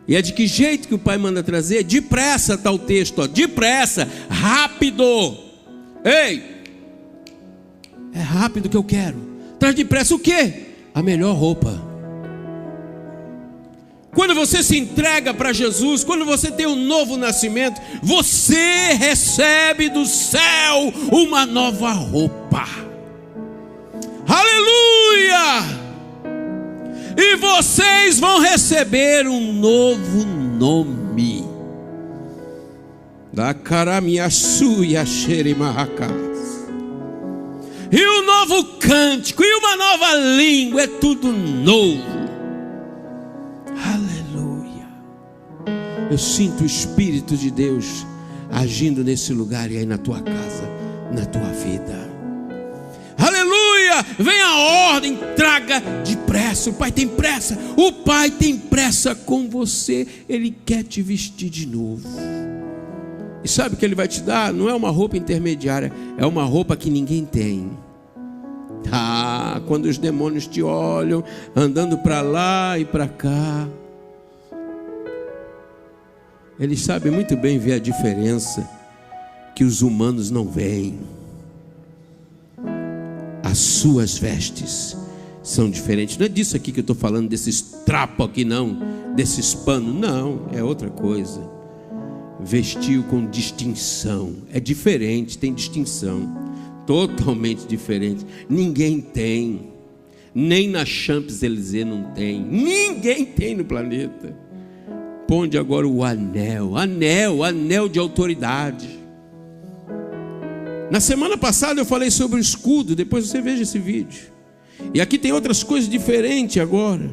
e é de que jeito que o pai manda trazer? Depressa, está o texto, ó, depressa, rápido. Ei, é rápido que eu quero. Traz depressa o quê? A melhor roupa. Quando você se entrega para Jesus, quando você tem um novo nascimento, você recebe do céu uma nova roupa. Aleluia! E vocês vão receber um novo nome. Da Karamiaçu e Axerimahacás. E um novo cântico, e uma nova língua, é tudo novo. Aleluia. Eu sinto o Espírito de Deus agindo nesse lugar e aí na tua casa, na tua vida. Aleluia. vem a ordem, traga depressa. O Pai tem pressa, o Pai tem pressa com você. Ele quer te vestir de novo. E sabe o que Ele vai te dar? Não é uma roupa intermediária, é uma roupa que ninguém tem. Quando os demônios te olham, andando para lá e para cá, eles sabem muito bem ver a diferença que os humanos não veem. As suas vestes são diferentes. Não é disso aqui que eu estou falando, desses trapos aqui não, desses panos, não, é outra coisa. Vestiu com distinção, é diferente, tem distinção, totalmente diferente. Ninguém tem, nem na Champs-Élysées não tem, ninguém tem no planeta. Ponde agora o anel de autoridade. Na semana passada eu falei sobre o escudo, depois você veja esse vídeo. E aqui tem outras coisas diferentes agora.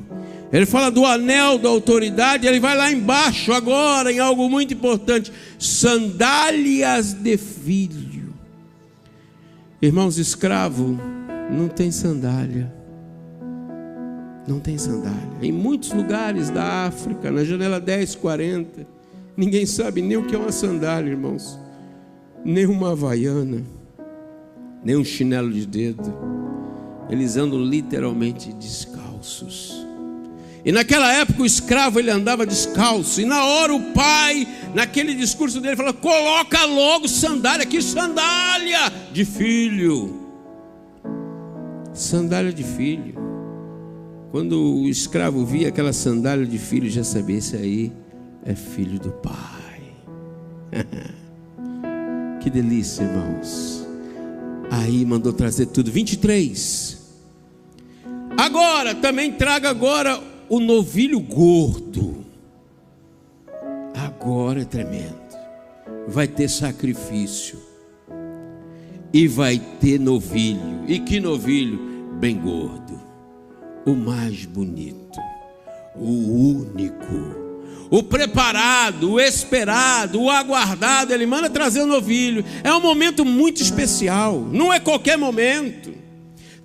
Ele fala do anel da autoridade, ele vai lá embaixo agora em algo muito importante: sandálias de filho. Irmãos, escravo não tem sandália. Não tem sandália. Em muitos lugares da África, na janela 1040, ninguém sabe nem o que é uma sandália, irmãos. Nem uma havaiana, nem um chinelo de dedo. Eles andam literalmente descalços. E naquela época o escravo ele andava descalço. E na hora o pai, naquele discurso dele, falou: coloca logo sandália. Que sandália de filho. Sandália de filho. Quando o escravo via aquela sandália de filho, já sabia: esse aí é filho do pai. Que delícia, irmãos. Aí mandou trazer tudo. 23. Agora, também traga agora o novilho gordo. Agora é tremendo. Vai ter sacrifício. E vai ter novilho. E que novilho? Bem gordo. O mais bonito. O único. O preparado, o esperado, o aguardado. Ele manda trazer o novilho. É um momento muito especial. Não é qualquer momento.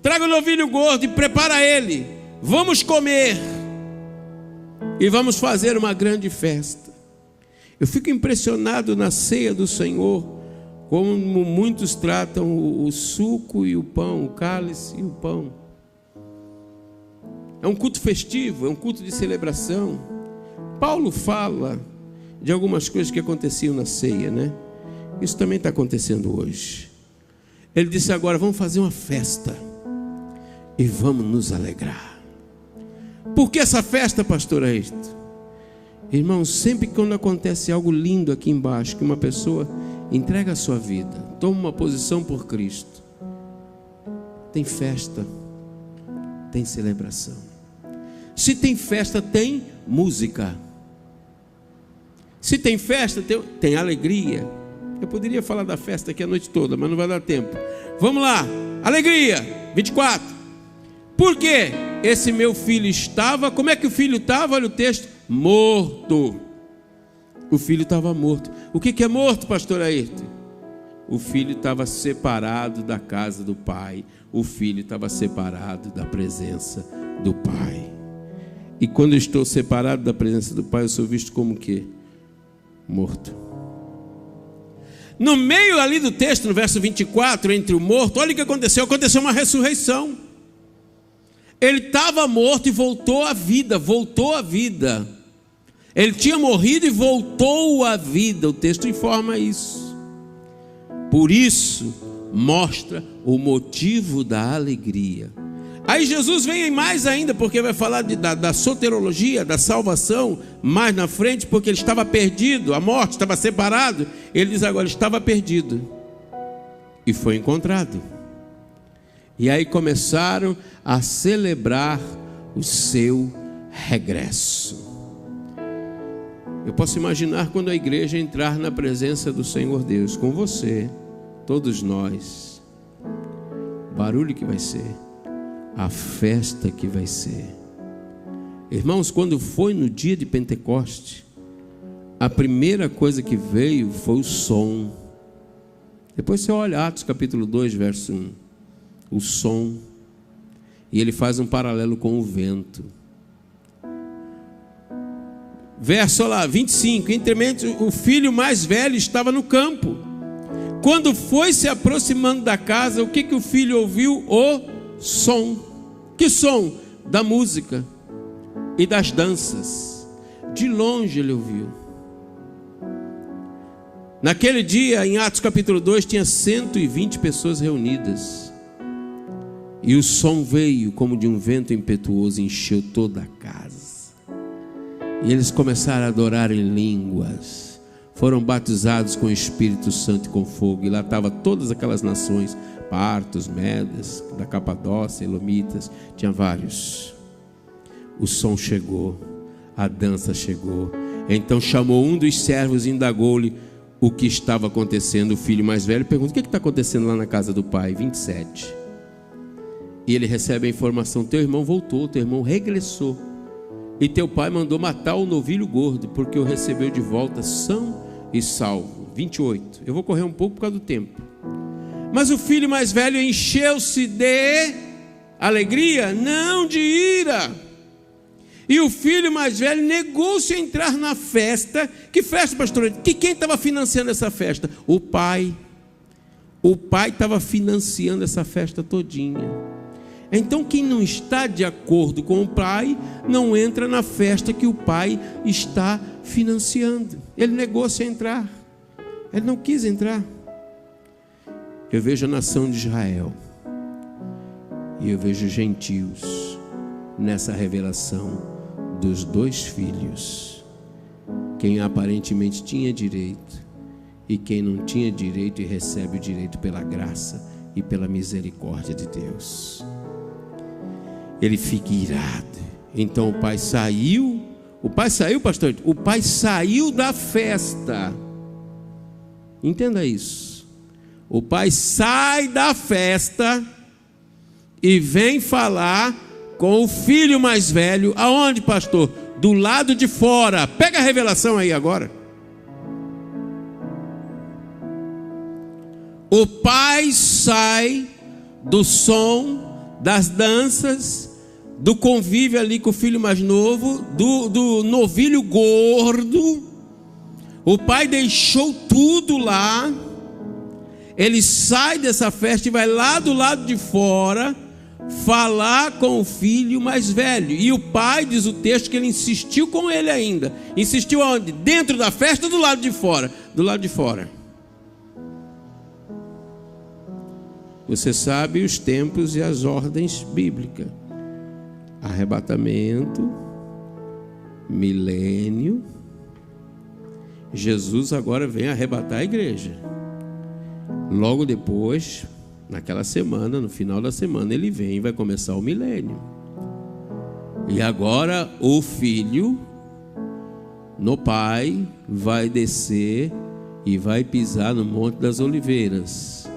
Traga o novilho gordo e prepara ele. Vamos comer. E vamos fazer uma grande festa. Eu fico impressionado na ceia do Senhor, como muitos tratam o suco e o pão, o cálice e o pão. É um culto festivo, é um culto de celebração. Paulo fala de algumas coisas que aconteciam na ceia, né? Isso também está acontecendo hoje. Ele disse agora: vamos fazer uma festa e vamos nos alegrar. Por que essa festa, pastor Ayrton? Irmãos, sempre que quando acontece algo lindo aqui embaixo, que uma pessoa entrega a sua vida, toma uma posição por Cristo, tem festa, tem celebração. Se tem festa, tem música. Se tem festa, tem alegria. Eu poderia falar da festa aqui a noite toda, mas não vai dar tempo. Vamos lá, alegria. 24. Por quê? Esse meu filho estava, como é que o filho estava? Olha o texto: morto. O filho estava morto. O que é morto, pastor Ayrton? O filho estava separado da casa do pai. O filho estava separado da presença do pai. E quando eu estou separado da presença do pai, eu sou visto como o quê? Morto. No meio ali do texto, no verso 24, entre o morto, olha o que aconteceu. Aconteceu uma ressurreição. Ele estava morto e voltou à vida. Voltou à vida. Ele tinha morrido e voltou à vida. O texto informa isso. Por isso, mostra o motivo da alegria. Aí Jesus vem mais ainda, porque vai falar da soterologia, da salvação, mais na frente, porque ele estava perdido, a morte estava separado. Ele diz agora: estava perdido e foi encontrado. E aí começaram a celebrar o seu regresso. Eu posso imaginar quando a igreja entrar na presença do Senhor Deus, com você, todos nós, o barulho que vai ser, a festa que vai ser. Irmãos, quando foi no dia de Pentecoste, a primeira coisa que veio foi o som. Depois você olha Atos capítulo 2, verso 1. O som. E ele faz um paralelo com o vento. Verso lá, 25. Entremente, o filho mais velho estava no campo. Quando foi se aproximando da casa, o que o filho ouviu? O som. Que som? Da música e das danças. De longe ele ouviu. Naquele dia, em Atos capítulo 2, tinha 120 pessoas reunidas. E o som veio como de um vento impetuoso, encheu toda a casa. E eles começaram a adorar em línguas. Foram batizados com o Espírito Santo e com fogo. E lá estavam todas aquelas nações, partos, medas, da Capadócia, elomitas, tinha vários. O som chegou, a dança chegou. Então chamou um dos servos e indagou-lhe o que estava acontecendo. O filho mais velho pergunta: o que está acontecendo lá na casa do pai? 27. E ele recebe a informação: teu irmão voltou, teu irmão regressou. E teu pai mandou matar o novilho gordo, porque o recebeu de volta são e salvo. 28. Eu vou correr um pouco por causa do tempo. Mas o filho mais velho encheu-se de alegria, não de ira. E o filho mais velho negou-se a entrar na festa. Que festa, pastor? Que quem estava financiando essa festa? O pai. O pai estava financiando essa festa todinha. Então quem não está de acordo com o pai, não entra na festa que o pai está financiando. Ele negou-se a entrar. Ele não quis entrar. Eu vejo a nação de Israel. E eu vejo gentios nessa revelação dos dois filhos. Quem aparentemente tinha direito e quem não tinha direito e recebe o direito pela graça e pela misericórdia de Deus. Ele fica irado. Então o pai saiu. O pai saiu, pastor? O pai saiu da festa. Entenda isso. O pai sai da festa e vem falar com o filho mais velho. Aonde, pastor? Do lado de fora. Pega a revelação aí agora. O pai sai do som, das danças, do convívio ali com o filho mais novo, do novilho gordo. O pai deixou tudo lá. Ele sai dessa festa e vai lá do lado de fora falar com o filho mais velho. E o pai, diz o texto, que ele insistiu com ele ainda. Insistiu aonde? Dentro da festa ou do lado de fora? Do lado de fora. Você sabe os tempos e as ordens bíblicas. Arrebatamento, milênio. Jesus agora vem arrebatar a igreja. Logo depois, naquela semana, no final da semana, ele vem e vai começar o milênio. E agora o filho, no pai, vai descer e vai pisar no Monte das Oliveiras.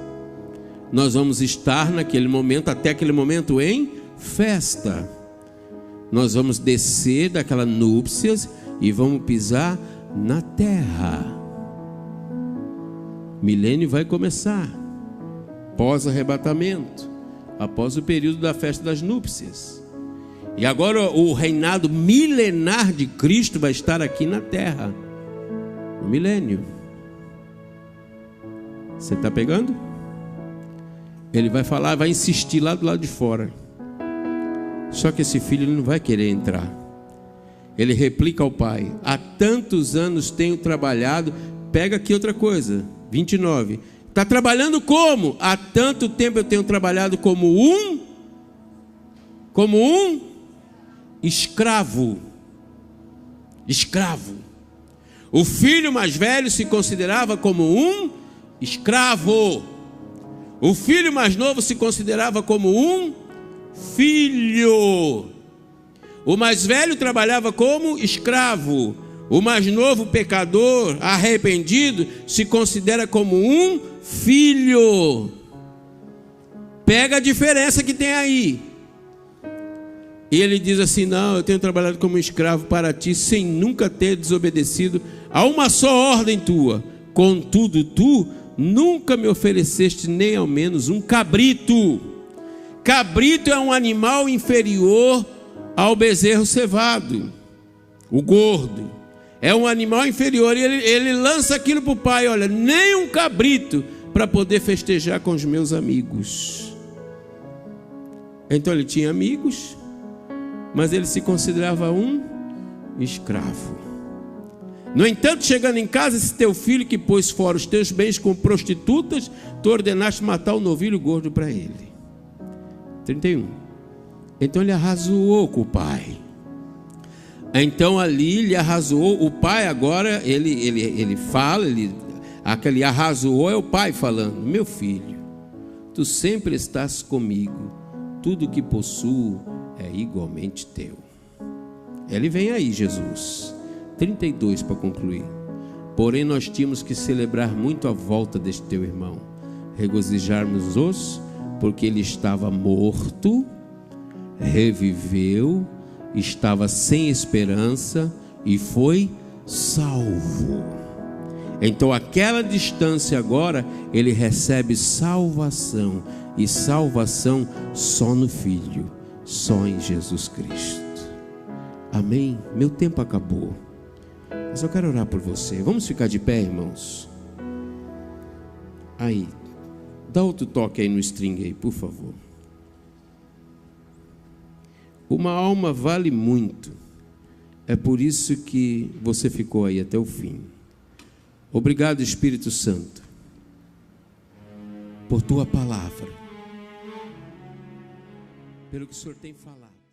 Nós vamos estar naquele momento, até aquele momento, em festa. Nós vamos descer daquela núpcias e vamos pisar na terra. Milênio vai começar pós-arrebatamento, após o período da festa das núpcias. E agora o reinado milenar de Cristo vai estar aqui na terra, no milênio. Você está pegando? Ele vai falar, vai insistir lá do lado de fora. Só que esse filho, ele não vai querer entrar. Ele replica ao pai: há tantos anos tenho trabalhado. Pega aqui outra coisa, 29. Está trabalhando como? Há tanto tempo eu tenho trabalhado como um escravo. Escravo. O filho mais velho se considerava como um escravo. O filho mais novo se considerava como um filho. O mais velho trabalhava como escravo. O mais novo, pecador, arrependido, se considera como um filho. Pega a diferença que tem aí. E ele diz assim: não, eu tenho trabalhado como escravo para ti, sem nunca ter desobedecido a uma só ordem tua. Contudo, tu nunca me ofereceste nem ao menos um cabrito, Cabrito é um animal inferior ao bezerro cevado, o gordo. É um animal inferior. E ele lança aquilo para o pai: olha, nem um cabrito para poder festejar com os meus amigos. Então ele tinha amigos, mas ele se considerava um escravo. No entanto, chegando em casa, esse teu filho que pôs fora os teus bens com prostitutas, tu ordenaste matar o novilho gordo para ele. 31. Então ele arrazoou com o pai. Então ali ele arrazoou. O pai agora, ele fala, aquele arrazoou é o pai falando: meu filho, tu sempre estás comigo, tudo que possuo é igualmente teu. Ele vem aí, Jesus. 32 para concluir. Porém nós tínhamos que celebrar muito a volta deste teu irmão, regozijarmos-nos, porque ele estava morto, reviveu, estava sem esperança e foi salvo. Então aquela distância agora ele recebe salvação, e salvação só no Filho, só em Jesus Cristo. Amém? Meu tempo acabou, mas eu quero orar por você. Vamos ficar de pé, irmãos? Aí, dá outro toque aí no string aí, por favor. Uma alma vale muito. É por isso que você ficou aí até o fim. Obrigado, Espírito Santo, por tua palavra, pelo que o Senhor tem falado.